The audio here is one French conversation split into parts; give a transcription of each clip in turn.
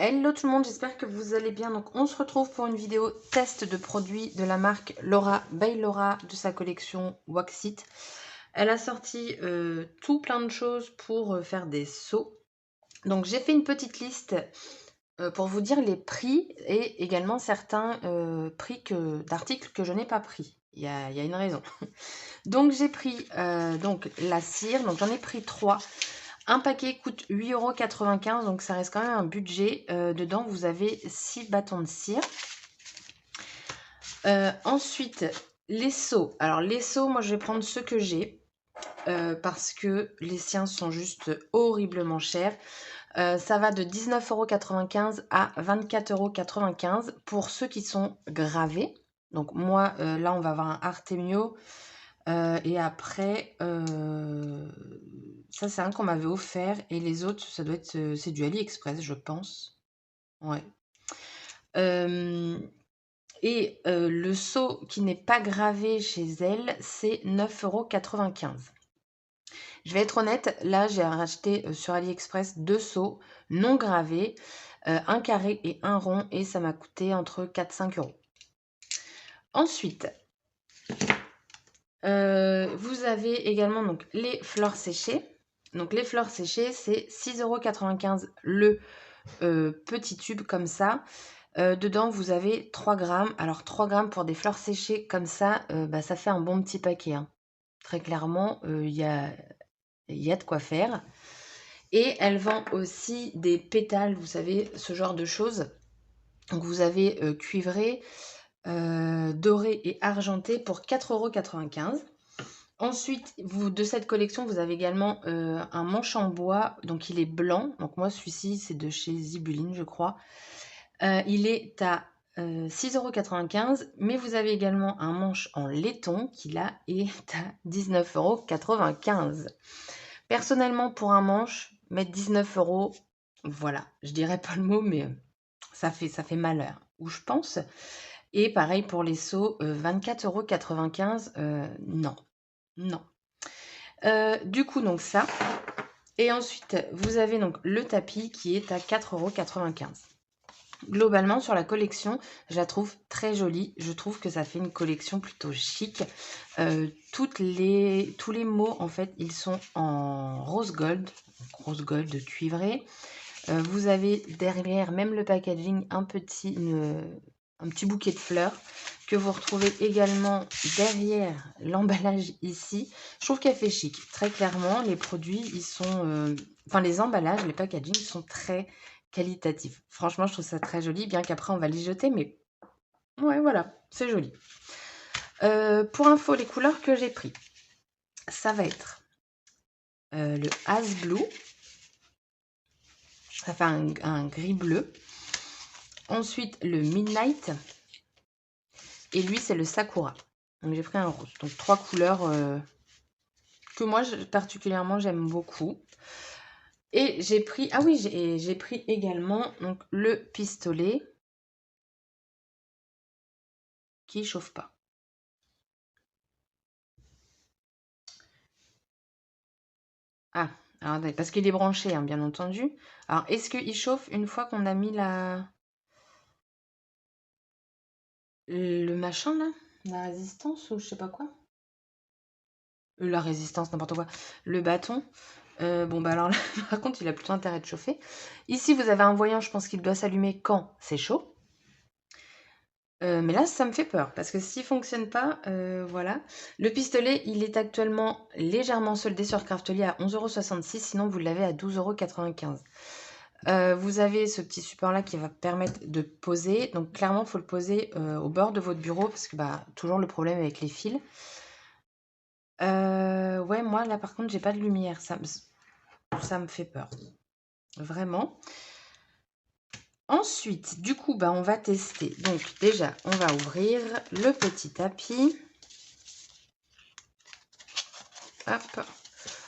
Hello tout le monde, j'espère que vous allez bien. Donc on se retrouve pour une vidéo test de produits de la marque Laura by Laura de sa collection Wax It. Elle a sorti tout plein de choses pour faire des seaux. Donc j'ai fait une petite liste pour vous dire les prix et également certains prix d'articles que je n'ai pas pris. Il y a une raison. Donc j'ai pris donc la cire, donc j'en ai pris 3. Un paquet coûte 8,95 €, donc ça reste quand même un budget. Dedans, vous avez 6 bâtons de cire. Ensuite, les seaux. Alors, les seaux, moi, je vais prendre ceux que j'ai parce que les siens sont juste horriblement chers. Ça va de 19,95 € à 24,95 € pour ceux qui sont gravés. Donc, moi, là, on va avoir un Artemio. Et après, ça c'est un qu'on m'avait offert et les autres, ça doit être, c'est du AliExpress, je pense. Ouais. Le seau qui n'est pas gravé chez elle, c'est 9,95 €. Je vais être honnête, là j'ai racheté sur AliExpress 2 seaux non gravés, un carré et un rond, et ça m'a coûté entre 4-5 €. Ensuite, vous avez également donc les fleurs séchées. Donc les fleurs séchées, c'est 6,95 € le petit tube comme ça. Dedans, vous avez 3 grammes. Alors 3 grammes pour des fleurs séchées comme ça, ça fait un bon petit paquet, hein. Très clairement, il y a de quoi faire. Et elle vend aussi des pétales, vous savez, ce genre de choses. Donc vous avez cuivré, doré et argenté pour 4,95 €. Ensuite, de cette collection, vous avez également un manche en bois, donc il est blanc. Donc moi, celui-ci, c'est de chez Zibuline, je crois. Il est à 6,95 €, mais vous avez également un manche en laiton qui, là, est à 19,95 €. Personnellement, pour un manche, mettre 19 €, voilà, je dirais pas le mot, mais ça fait malheur, ou je pense. Et pareil pour les seaux, 24,95 €, non. Non. Du coup, donc ça. Et ensuite, vous avez donc le tapis qui est à 4,95 €. Globalement, sur la collection, je la trouve très jolie. Je trouve que ça fait une collection plutôt chic. Tous les mots, en fait, ils sont en rose gold cuivré. Vous avez derrière, même le packaging, un petit bouquet de fleurs que vous retrouvez également derrière l'emballage ici. Je trouve qu'elle fait chic. Très clairement, les produits, ils sont... les emballages, les packaging sont très qualitatifs. Franchement, je trouve ça très joli, bien qu'après, on va les jeter, mais ouais, voilà, c'est joli. Pour info, les couleurs que j'ai pris, ça va être le Ice Blue. Ça fait un gris bleu. Ensuite, le Midnight. Et lui, c'est le Sakura. Donc, j'ai pris un rose. Donc, 3 couleurs que moi, particulièrement, j'aime beaucoup. Et j'ai pris... Ah oui, j'ai pris également donc, le pistolet qui chauffe pas. Ah, alors, parce qu'il est branché, hein, bien entendu. Alors, est-ce qu'il chauffe une fois qu'on a mis le machin, là? La résistance ou je sais pas quoi? La résistance, n'importe quoi. Le bâton. Bon, bah alors là, par contre, il a plutôt intérêt de chauffer. Ici, vous avez un voyant, je pense qu'il doit s'allumer quand c'est chaud. Mais là, ça me fait peur, parce que s'il ne fonctionne pas, voilà. Le pistolet, il est actuellement légèrement soldé sur Craftly à 11,66 €, sinon vous l'avez à 12,95 €. Vous avez ce petit support-là qui va permettre de poser. Donc clairement, il faut le poser au bord de votre bureau, parce que toujours le problème avec les fils. Ouais, moi, là, par contre, j'ai pas de lumière. Ça me fait peur. Vraiment. Ensuite, du coup, on va tester. Donc, déjà, on va ouvrir le petit tapis. Hop.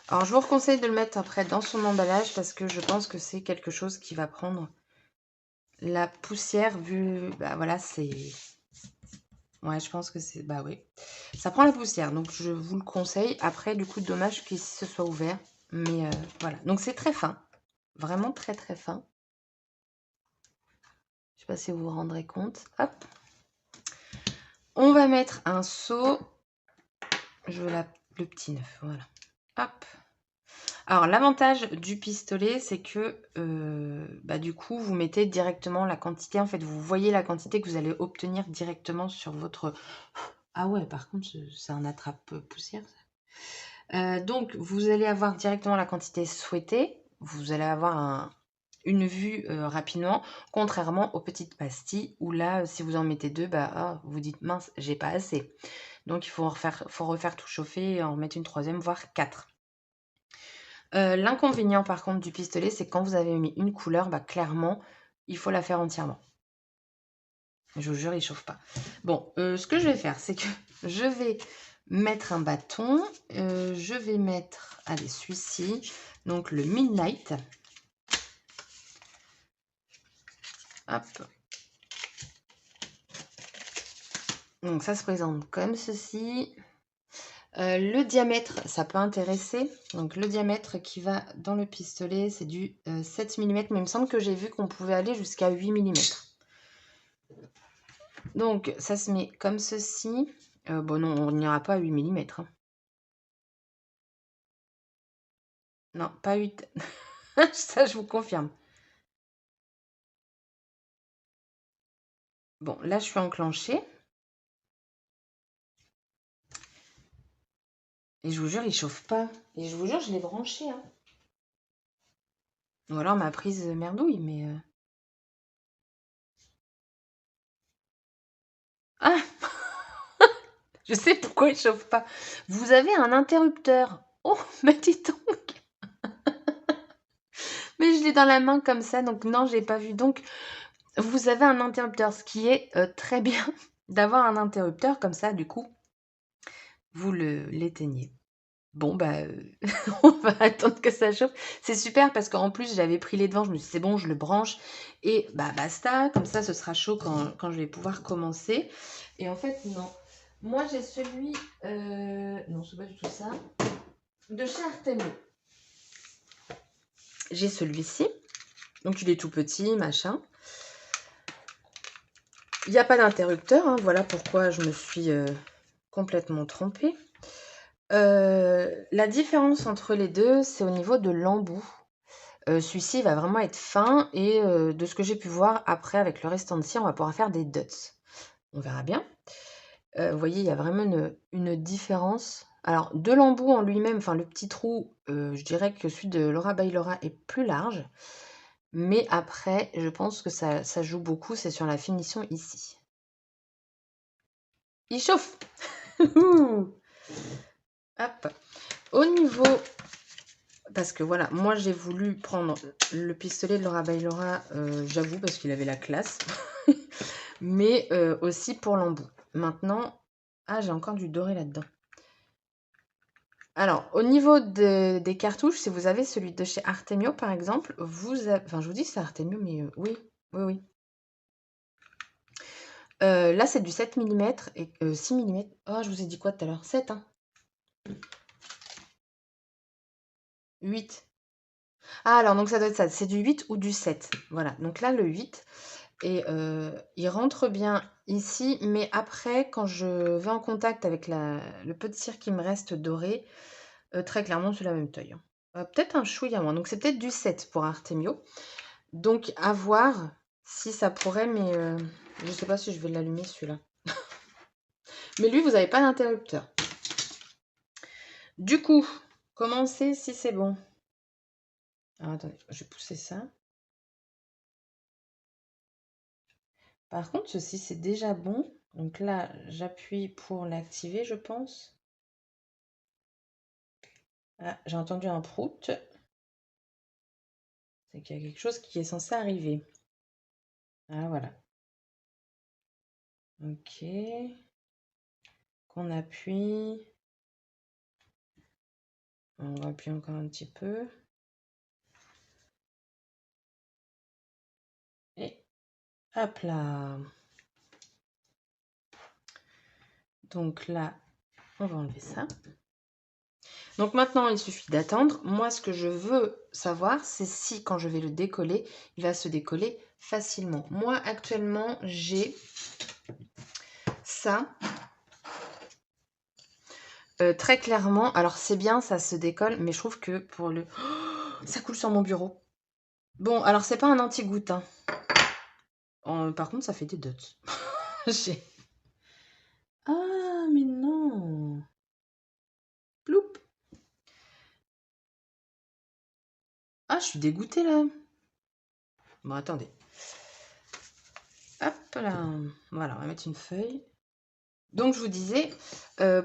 Alors, je vous conseille de le mettre après dans son emballage parce que je pense que c'est quelque chose qui va prendre la poussière vu... voilà, c'est... Ouais, je pense que c'est... oui. Ça prend la poussière, donc je vous le conseille. Après, du coup, dommage qu'ici ce soit ouvert. Mais voilà. Donc, c'est très fin. Vraiment très, très fin. pas si vous vous rendrez compte. Hop. On va mettre un seau. Je veux le petit neuf, voilà. Hop. Alors, l'avantage du pistolet, c'est que du coup, vous mettez directement la quantité. En fait, vous voyez la quantité que vous allez obtenir directement sur votre... Ah ouais, par contre, c'est un attrape-poussière, ça. Donc, vous allez avoir directement la quantité souhaitée. Vous allez avoir une vue rapidement, contrairement aux petites pastilles, où là, si vous en mettez 2, vous dites, mince, j'ai pas assez. Donc, il faut refaire tout chauffer et en remettre une 3e, voire 4. L'inconvénient par contre du pistolet, c'est que quand vous avez mis une couleur, clairement, il faut la faire entièrement. Je vous jure, il ne chauffe pas. Bon, ce que je vais faire, c'est que je vais mettre un bâton. Je vais mettre, allez, celui-ci, donc le Midnight. Hop. Donc ça se présente comme ceci. Le diamètre, ça peut intéresser. Donc le diamètre qui va dans le pistolet, c'est du 7 mm. Mais il me semble que j'ai vu qu'on pouvait aller jusqu'à 8 mm. Donc ça se met comme ceci. Bon non, on n'ira pas à 8 mm. Hein. Non, pas 8. Ça, je vous confirme. Bon, là, je suis enclenchée. Et je vous jure, il chauffe pas. Et je vous jure, je l'ai branché. Hein. Ou alors ma prise merdouille, mais... Ah je sais pourquoi il chauffe pas. Vous avez un interrupteur. Oh, mais dis donc. Mais je l'ai dans la main comme ça, donc non, j'ai pas vu. Donc, vous avez un interrupteur, ce qui est très bien d'avoir un interrupteur comme ça, du coup, vous l'éteignez. Bon, on va attendre que ça chauffe. C'est super parce qu'en plus, j'avais pris les devants. Je me suis dit, c'est bon, je le branche. Et basta. Comme ça, ce sera chaud quand je vais pouvoir commencer. Et en fait, non. Moi, j'ai celui... non, c'est pas du tout ça. De chez Artemio. J'ai celui-ci. Donc, il est tout petit, machin. Il n'y a pas d'interrupteur. Hein. Voilà pourquoi je me suis complètement trompée. La différence entre les deux, c'est au niveau de l'embout. Celui-ci va vraiment être fin et de ce que j'ai pu voir après avec le restant de cire, on va pouvoir faire des dots. On verra bien. Vous voyez, il y a vraiment une différence. Alors, de l'embout en lui-même, enfin le petit trou, je dirais que celui de Laura by Laura est plus large. Mais après, je pense que ça joue beaucoup, c'est sur la finition ici. Il chauffe. Hop. Au niveau... Parce que voilà, moi j'ai voulu prendre le pistolet de Laura by Laura, j'avoue, parce qu'il avait la classe. Mais aussi pour l'embout. Maintenant, j'ai encore du doré là-dedans. Alors, au niveau des cartouches, si vous avez celui de chez Artemio, par exemple, enfin, je vous dis c'est Artemio, mais oui. Là, c'est du 7 mm et 6 mm. Oh, je vous ai dit quoi tout à l'heure? 7, hein? 8. Ah, alors, donc ça doit être ça. C'est du 8 ou du 7. Voilà, donc là, le 8. Et il rentre bien ici, mais après, quand je vais en contact avec le peu de cire qui me reste doré, très clairement, c'est la même taille. Hein. Peut-être un chouïa moins. Donc, c'est peut-être du 7 pour Artemio. Donc, à voir si ça pourrait, mais je ne sais pas si je vais l'allumer, celui-là. Mais lui, vous n'avez pas d'interrupteur. Du coup, comment on sait si c'est bon? Alors, attendez, je vais pousser ça. Par contre, ceci, c'est déjà bon. Donc là, j'appuie pour l'activer, je pense. Ah, j'ai entendu un prout. C'est qu'il y a quelque chose qui est censé arriver. Ah, voilà. Ok. Qu'on appuie. On va appuyer encore un petit peu. Et hop là. Donc là, on va enlever ça. Donc maintenant, il suffit d'attendre. Moi, ce que je veux savoir, c'est si quand je vais le décoller, il va se décoller facilement. Moi, actuellement, j'ai ça. Très clairement, alors c'est bien, ça se décolle, mais je trouve que pour le... Oh, ça coule sur mon bureau. Bon, alors c'est pas un anti-goutte, hein. Par contre, ça fait des dots. J'ai... Ah, mais non. Ploup. Ah, je suis dégoûtée, là. Bon, attendez. Hop là. Voilà, on va mettre une feuille. Donc, je vous disais,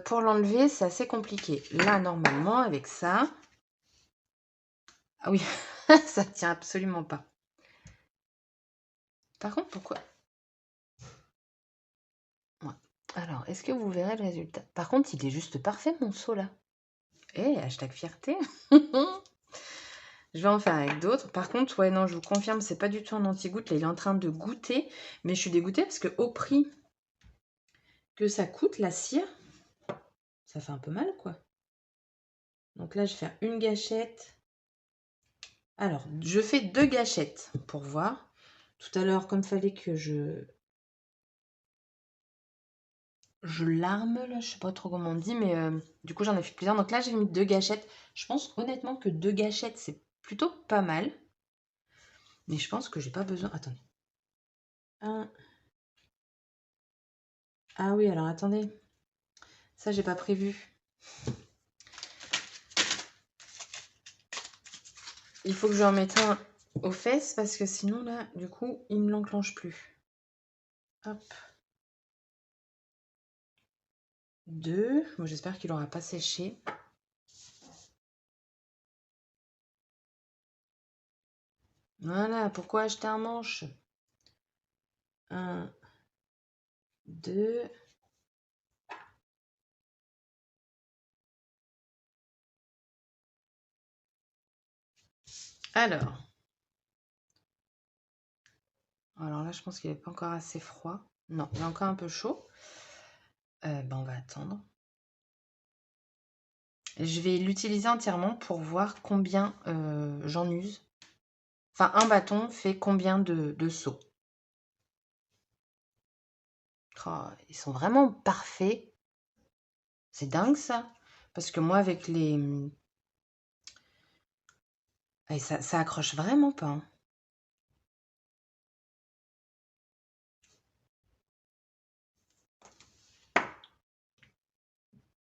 pour l'enlever, c'est assez compliqué. Là, normalement, avec ça... Ah oui, ça tient absolument pas. Par contre, pourquoi... Ouais. Alors, est-ce que vous verrez le résultat? Par contre, il est juste parfait, mon seau, là. Eh, hashtag fierté. Je vais en faire avec d'autres. Par contre, ouais, non, je vous confirme, c'est pas du tout un anti-goutte. Là, il est en train de goûter. Mais je suis dégoûtée parce que au prix que ça coûte, la cire, ça fait un peu mal, quoi. Donc là, je vais faire une gâchette. Alors, je fais 2 gâchettes pour voir. Tout à l'heure, comme il fallait que je l'arme, là, je sais pas trop comment on dit, mais du coup, j'en ai fait plusieurs. Donc là, j'ai mis 2 gâchettes. Je pense honnêtement que 2 gâchettes, c'est plutôt pas mal. Mais je pense que j'ai pas besoin... Attendez. Ah oui, alors attendez. Ça, j'ai pas prévu. Il faut que j'en mette un aux fesses parce que sinon, là, du coup, il me l'enclenche plus. Hop. 2. Bon, j'espère qu'il n'aura pas séché. Voilà, pourquoi acheter un manche? 1, 2. Alors là, je pense qu'il n'est pas encore assez froid. Non, il est encore un peu chaud. Ben, on va attendre. Je vais l'utiliser entièrement pour voir combien j'en use. Enfin, un bâton fait combien de seaux. Oh, ils sont vraiment parfaits. C'est dingue ça. Parce que moi, avec les... Et ça accroche vraiment pas, hein.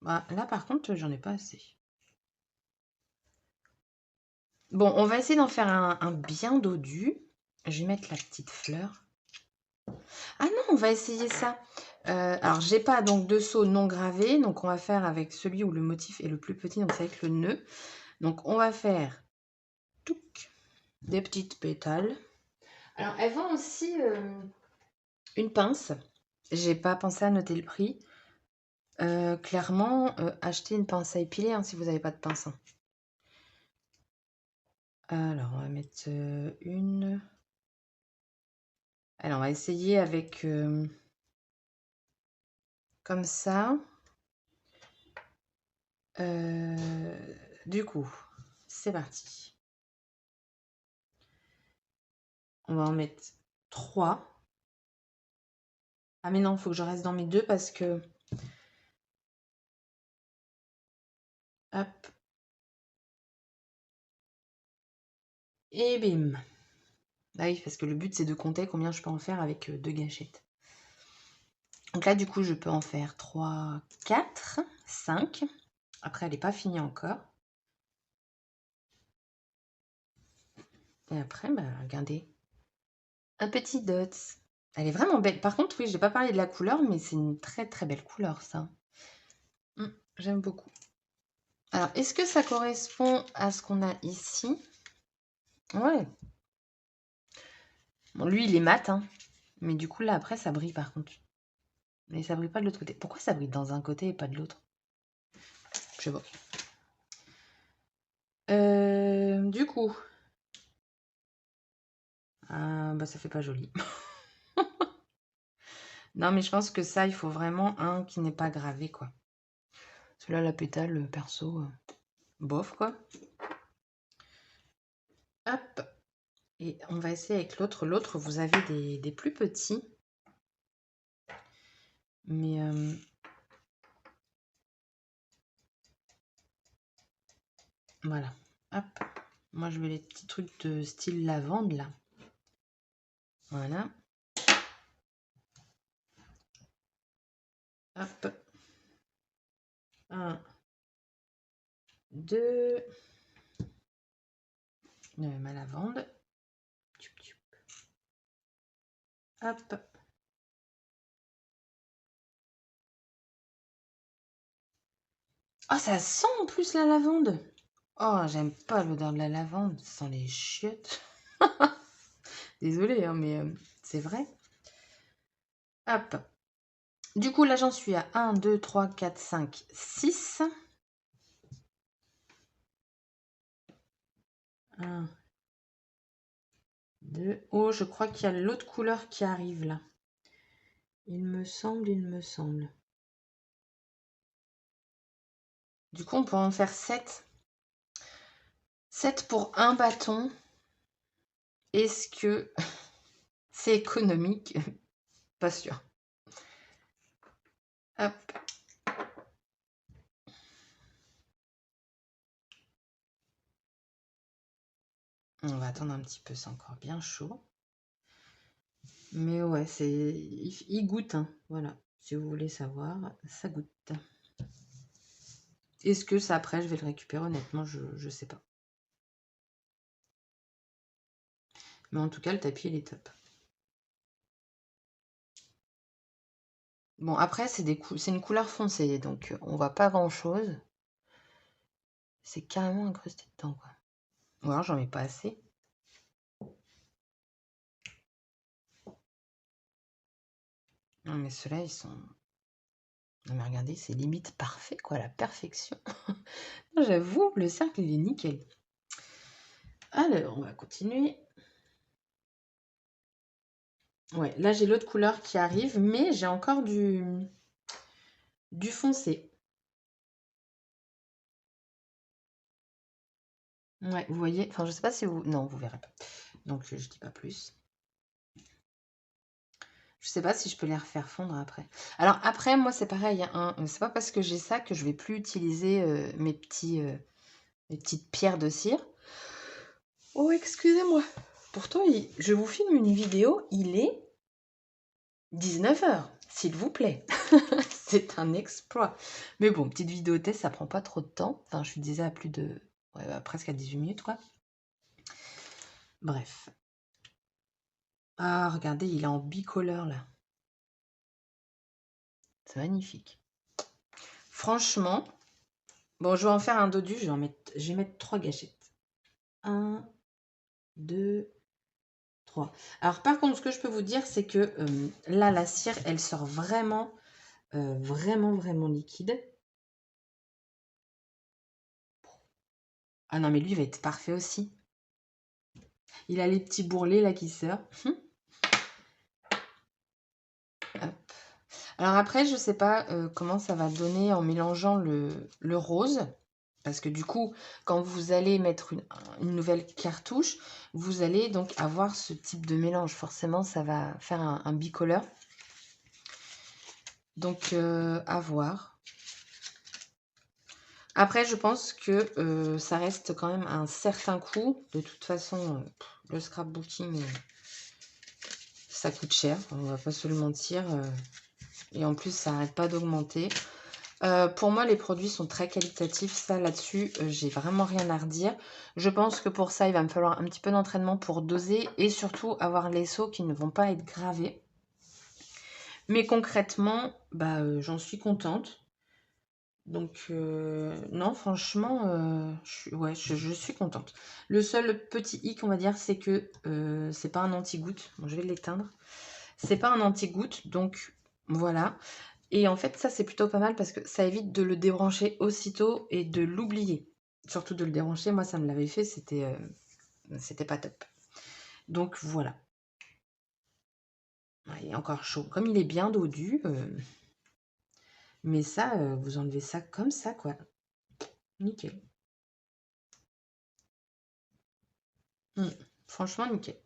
Bah, là, par contre, j'en ai pas assez. Bon, on va essayer d'en faire un bien dodu. Je vais mettre la petite fleur. Ah non, on va essayer ça. Alors, j'ai pas donc de seau non gravé. Donc, on va faire avec celui où le motif est le plus petit. Donc, c'est avec le nœud. Donc, on va faire des petites pétales. Alors, elles vendent aussi une pince. J'ai pas pensé à noter le prix. Clairement, achetez une pince à épiler hein, si vous n'avez pas de pince, hein. Alors, on va mettre une. Alors, on va essayer avec comme ça. Du coup, c'est parti. On va en mettre 3. Ah mais non, il faut que je reste dans mes 2 parce que... Hop. Et bim. Ah oui, parce que le but, c'est de compter combien je peux en faire avec 2 gâchettes. Donc là, du coup, je peux en faire 3, 4, 5. Après, elle n'est pas finie encore. Et après, bah, regardez. Un petit dot. Elle est vraiment belle. Par contre, oui, je n'ai pas parlé de la couleur, mais c'est une très très belle couleur, ça. J'aime beaucoup. Alors, est-ce que ça correspond à ce qu'on a ici? Ouais. Bon, lui, il est mat, hein. Mais du coup, là, après, ça brille, par contre. Mais ça brille pas de l'autre côté. Pourquoi ça brille dans un côté et pas de l'autre? Je sais pas. Du coup... Ah, bah, ça fait pas joli. Non, mais je pense que ça, il faut vraiment un qui n'est pas gravé, quoi. Celui-là, la pétale, perso, bof, quoi. Hop. Et on va essayer avec l'autre. L'autre, vous avez des plus petits. Mais voilà. Hop. Moi, je veux les petits trucs de style lavande, là. Voilà. Hop. 1, 2. Ma lavande. Hop. Oh, ça sent en plus la lavande. Oh, j'aime pas l'odeur de la lavande. Ça sent les chiottes. Désolée, hein, mais c'est vrai. Hop. Du coup, là, j'en suis à 1, 2, 3, 4, 5, 6. 1, 2. Oh, je crois qu'il y a l'autre couleur qui arrive là. Il me semble, il me semble. Du coup, on peut en faire 7. 7 pour un bâton. Est-ce que c'est économique? Pas sûr. Hop. On va attendre un petit peu, c'est encore bien chaud. Mais ouais, il goûte, hein. Voilà. Si vous voulez savoir, ça goûte. Est-ce que ça, après, je vais le récupérer? Honnêtement, je sais pas. Mais en tout cas, le tapis, il est top. Bon, après, c'est une couleur foncée, donc on voit pas grand-chose. C'est carrément incrusté dedans, quoi. Ou alors, j'en mets pas assez. Non, mais ceux-là, ils sont... Non, mais regardez, c'est limite parfait, quoi, la perfection. J'avoue, le cercle, il est nickel. Alors, on va continuer. Ouais, là, j'ai l'autre couleur qui arrive, mais j'ai encore du foncé. Ouais, vous voyez, enfin, je sais pas si vous... Non, vous verrez pas. Donc, je dis pas plus. Je sais pas si je peux les refaire fondre après. Alors, après, moi, c'est pareil. Hein, c'est pas parce que j'ai ça que je vais plus utiliser mes petites pierres de cire. Oh, excusez-moi. Pourtant, je vous filme une vidéo, il est 19h, s'il vous plaît. C'est un exploit. Mais bon, petite vidéo test, ça prend pas trop de temps. Enfin, je disais à plus de... Ouais, presque à 18 minutes, quoi. Bref. Ah, regardez, il est en bicolore, là. C'est magnifique. Franchement, bon, je vais en faire un dodu. Je vais mettre 3 gâchettes. 1, 2, 3. Alors, par contre, ce que je peux vous dire, c'est que là, la cire, elle sort vraiment, vraiment liquide. Ah non, mais lui, il va être parfait aussi. Il a les petits bourrelets là qui sortent. Hop. Alors après, je sais pas comment ça va donner en mélangeant le rose. Parce que du coup, quand vous allez mettre une nouvelle cartouche, vous allez donc avoir ce type de mélange. Forcément, ça va faire un bicolore. Donc, à voir. Après, je pense que ça reste quand même un certain coût. De toute façon, le scrapbooking, ça coûte cher. On va pas se le mentir. Et en plus, ça n'arrête pas d'augmenter. Pour moi, les produits sont très qualitatifs. Ça, là-dessus, j'ai vraiment rien à redire. Je pense que pour ça, il va me falloir un petit peu d'entraînement pour doser et surtout avoir les seaux qui ne vont pas être gravés. Mais concrètement, bah, j'en suis contente. Donc, non, franchement, je suis contente. Le seul petit hic, on va dire, c'est que c'est pas un anti-goutte. Bon, je vais l'éteindre. C'est pas un anti-goutte, donc voilà. Et en fait, ça, c'est plutôt pas mal parce que ça évite de le débrancher aussitôt et de l'oublier. Surtout de le débrancher, moi, ça me l'avait fait, c'était pas top. Donc, voilà. Il est encore chaud. Comme il est bien dodu, mais ça, vous enlevez ça comme ça, quoi. Nickel. Franchement, nickel.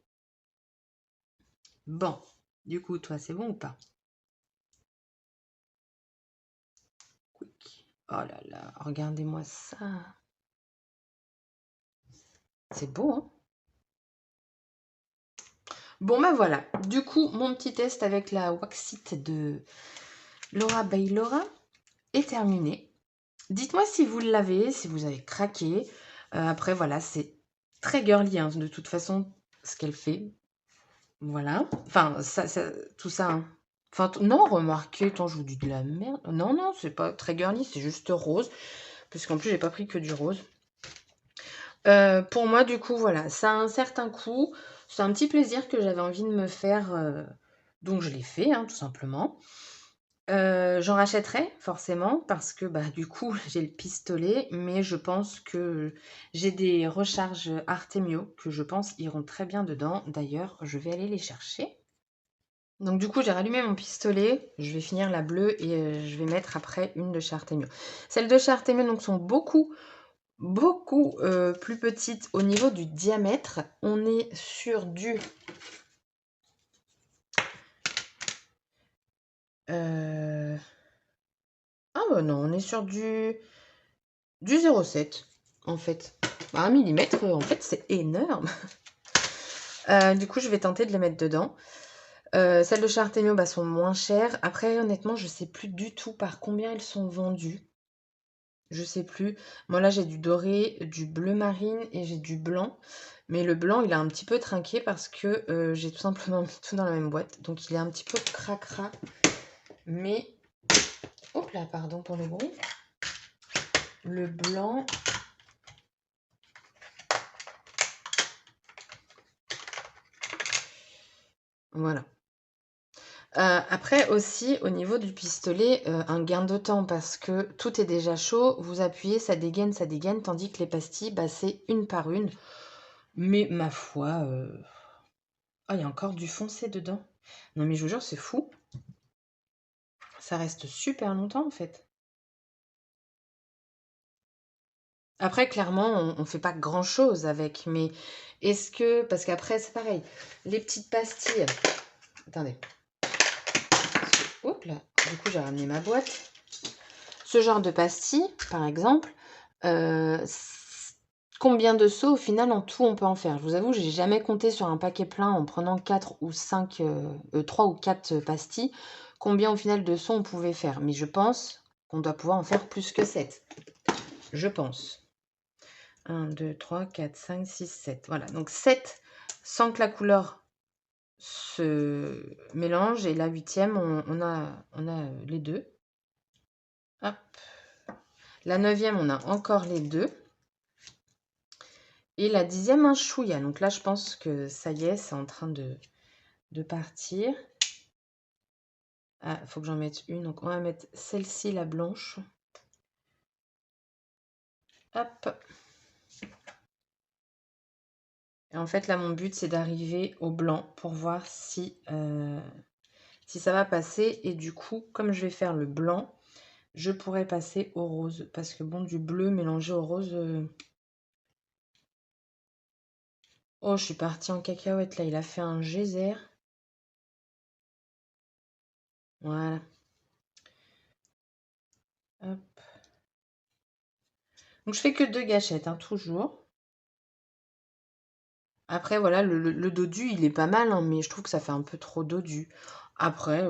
Bon, du coup, toi, c'est bon ou pas? Quick. Oh là là, regardez-moi ça. C'est beau, hein? Bon, ben voilà. Du coup, mon petit test avec la Waxite de Laura by Laura est terminé. Dites-moi si vous l'avez, si vous avez craqué. Après, voilà, c'est très girly, hein, de toute façon, ce qu'elle fait. Voilà. Enfin, tout ça. Hein. Enfin, non, remarquez, tant je vous dis de la merde. Non, non, c'est pas très girly, c'est juste rose. Parce qu'en plus, j'ai pas pris que du rose. Pour moi, du coup, voilà, ça a un certain coût. C'est un petit plaisir que j'avais envie de me faire. Donc, je l'ai fait, hein, tout simplement. J'en rachèterai forcément parce que bah, du coup j'ai le pistolet, mais je pense que j'ai des recharges Artemio que je pense iront très bien dedans. D'ailleurs, je vais aller les chercher. Donc du coup j'ai rallumé mon pistolet, je vais finir la bleue et je vais mettre après une de chez Artemio. Celles de chez Artemio donc sont beaucoup plus petites au niveau du diamètre. On est sur du ah bah non, on est sur du 0,7 en fait. 1 millimètre, en fait, c'est énorme. Du coup, je vais tenter de les mettre dedans. Celles de chez Artemio bah, sont moins chères. Après, honnêtement, je sais plus du tout par combien elles sont vendues. Je sais plus. Moi, là, j'ai du doré, du bleu marine et j'ai du blanc. Mais le blanc, il a un petit peu trinqué parce que j'ai tout simplement mis tout dans la même boîte. Donc, il est un petit peu cracra. Mais, hop là, pardon pour le bruit. Le blanc, voilà. Après aussi, au niveau du pistolet, un gain de temps parce que tout est déjà chaud, vous appuyez, ça dégaine, tandis que les pastilles, bah, c'est une par une. Mais ma foi, oh, il y a encore du foncé dedans. Non mais je vous jure, c'est fou. Ça reste super longtemps en fait. Après, clairement, on fait pas grand-chose avec, mais est-ce que... Parce qu'après, c'est pareil. Les petites pastilles... Attendez. Hop là. Du coup, j'ai ramené ma boîte. Ce genre de pastilles, par exemple, combien de seaux au final en tout on peut en faire? Je vous avoue, j'ai jamais compté sur un paquet plein en prenant 4 ou 5, 3 ou 4 pastilles, combien au final de seaux on pouvait faire. Mais je pense qu'on doit pouvoir en faire plus que 7. Je pense. 1, 2, 3, 4, 5, 6, 7. Voilà, donc 7 sans que la couleur se mélange. Et la 8e, on a les deux. Hop. La 9e, on a encore les deux. Et la 10e, un chouïa. Donc là, je pense que ça y est, c'est en train de partir. Ah, il faut que j'en mette une. Donc on va mettre celle-ci, la blanche. Hop. Et en fait, là, mon but, c'est d'arriver au blanc pour voir si ça va passer. Et du coup, comme je vais faire le blanc, je pourrais passer au rose. Parce que bon, du bleu mélangé au rose... Oh, je suis partie en cacahuète, là. Il a fait un geyser. Voilà. Hop. Donc, je fais que 2 gâchettes, hein, toujours. Après, voilà, le dodu, il est pas mal, hein, mais je trouve que ça fait un peu trop dodu. Après,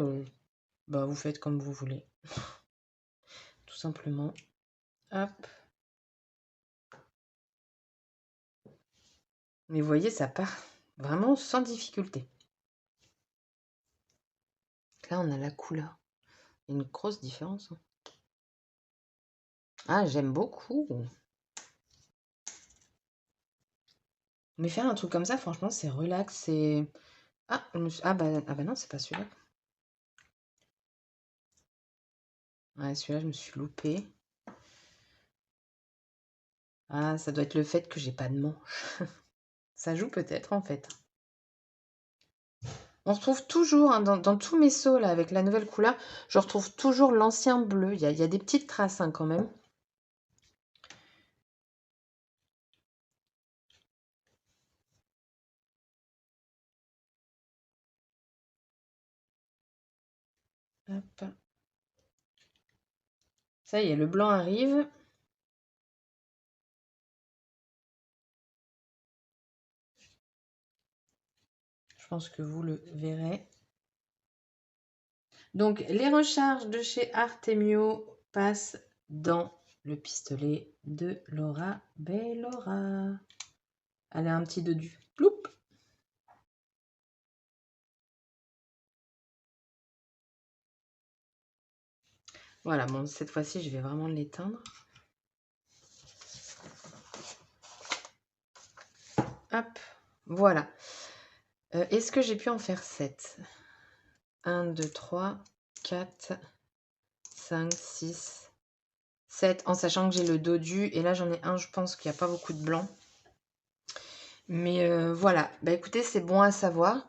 bah, vous faites comme vous voulez. Tout simplement. Hop. Mais vous voyez, ça part vraiment sans difficulté. Là, on a la couleur. Il y a une grosse différence. Hein. Ah, j'aime beaucoup. Mais faire un truc comme ça, franchement, c'est relax. C'est... Ah, ah bah non, c'est pas celui-là. Ouais, celui-là, je me suis loupée. Ah, ça doit être le fait que j'ai pas de manche. Ça joue peut-être, en fait. On retrouve toujours, hein, dans tous mes seaux, là, avec la nouvelle couleur, je retrouve toujours l'ancien bleu. Il y a des petites traces, hein, quand même. Hop. Ça y est, le blanc arrive. Je pense que vous le verrez. Donc, les recharges de chez Artemio passent dans le pistolet de Laura Bellora. Elle a un petit dodu. Ploup! Voilà, bon, cette fois-ci, je vais vraiment l'éteindre. Hop, voilà. Est-ce que j'ai pu en faire 7? 1, 2, 3, 4, 5, 6, 7, en sachant que j'ai le dodu. Et là, j'en ai un, je pense qu'il n'y a pas beaucoup de blanc. Mais voilà, bah écoutez, c'est bon à savoir.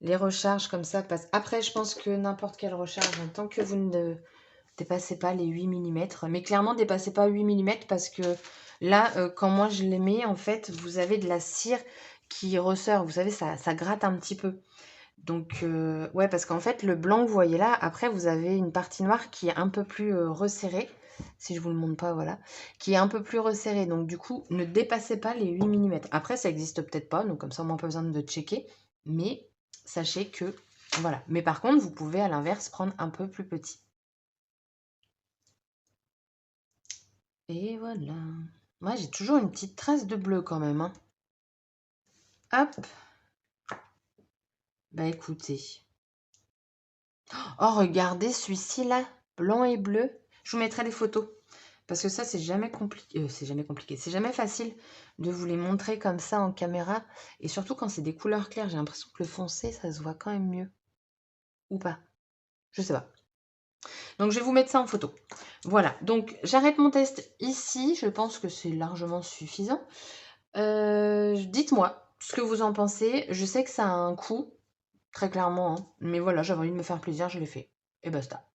Les recharges comme ça passent. Après, je pense que n'importe quelle recharge, tant que vous ne dépassez pas les 8 mm, mais clairement, dépassez pas 8 mm parce que là, quand moi je les mets, en fait, vous avez de la cire qui ressort. Vous savez, ça gratte un petit peu. Donc, ouais, parce qu'en fait, le blanc que vous voyez là, après, vous avez une partie noire qui est un peu plus resserrée. Si je vous le montre pas, voilà. Qui est un peu plus resserrée. Donc, du coup, ne dépassez pas les 8 mm. Après, ça existe peut-être pas. Donc, comme ça, on n'a pas besoin de checker. Mais sachez que, voilà. Mais par contre, vous pouvez, à l'inverse, prendre un peu plus petit. Et voilà. Moi, j'ai toujours une petite trace de bleu quand même, hein. Hop. Bah, écoutez. Oh, regardez celui-ci là, blanc et bleu. Je vous mettrai des photos. Parce que ça, c'est jamais compliqué. C'est jamais compliqué. C'est jamais facile de vous les montrer comme ça en caméra. Et surtout quand c'est des couleurs claires. J'ai l'impression que le foncé, ça se voit quand même mieux. Ou pas. Je sais pas. Donc, je vais vous mettre ça en photo. Voilà. Donc, j'arrête mon test ici. Je pense que c'est largement suffisant. Dites-moi ce que vous en pensez. Je sais que ça a un coût. Très clairement. Hein. Mais voilà, j'avais envie de me faire plaisir. Je l'ai fait. Et basta.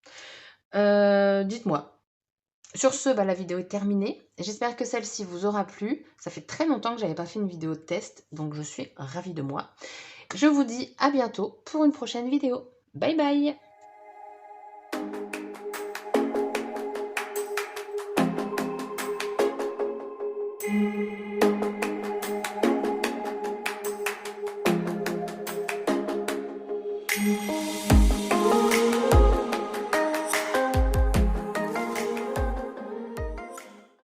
Dites-moi. Sur ce, bah, la vidéo est terminée. J'espère que celle-ci vous aura plu. Ça fait très longtemps que j'avais pas fait une vidéo de test, donc je suis ravie de moi. Je vous dis à bientôt pour une prochaine vidéo. Bye bye!